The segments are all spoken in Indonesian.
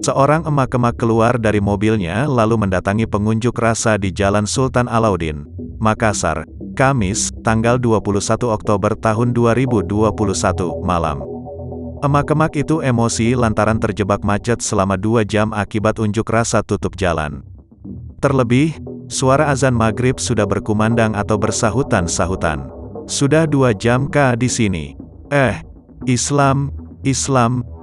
Seorang emak-emak keluar dari mobilnya lalu mendatangi pengunjuk rasa di Jalan Sultan Alauddin, Makassar, Kamis, tanggal 21 Oktober tahun 2021, malam. Emak-emak itu emosi lantaran terjebak macet selama 2 jam akibat unjuk rasa tutup jalan. Terlebih, suara azan maghrib sudah berkumandang atau bersahutan-sahutan. Sudah 2 jam kah di sini? Islam,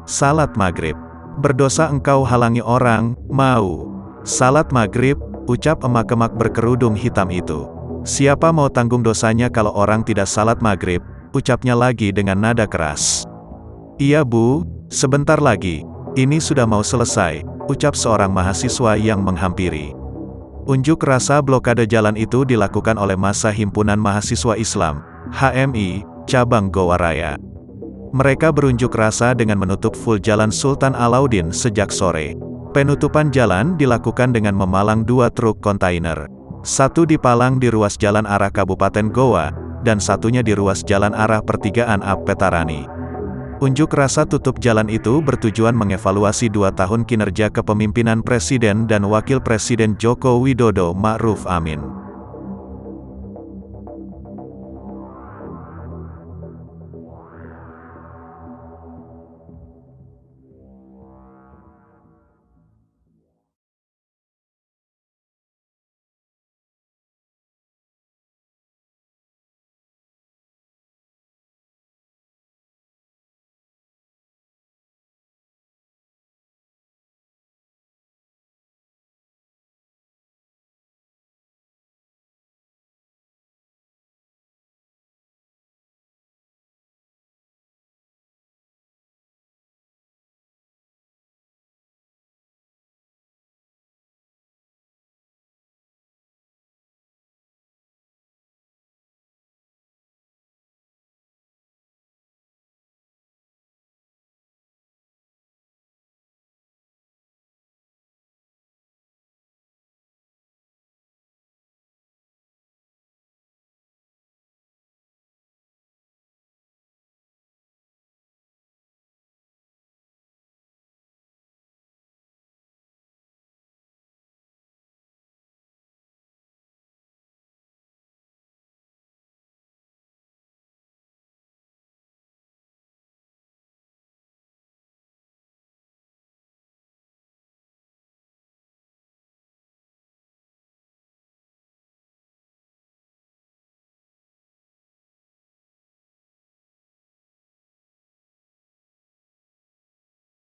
salat maghrib. Berdosa engkau halangi orang, mau salat maghrib, ucap emak-emak berkerudung hitam itu. Siapa mau tanggung dosanya kalau orang tidak salat maghrib, ucapnya lagi dengan nada keras. Iya bu, sebentar lagi, ini sudah mau selesai, ucap seorang mahasiswa yang menghampiri. Unjuk rasa blokade jalan itu dilakukan oleh massa Himpunan Mahasiswa Islam, HMI, Cabang Goa Raya. Mereka berunjuk rasa dengan menutup full Jalan Sultan Alauddin sejak sore. Penutupan jalan dilakukan dengan memalang 2 truk kontainer. Satu dipalang di ruas jalan arah Kabupaten Goa, dan satunya di ruas jalan arah pertigaan Petarani. Unjuk rasa tutup jalan itu bertujuan mengevaluasi 2 tahun kinerja kepemimpinan Presiden dan Wakil Presiden Joko Widodo Ma'ruf Amin.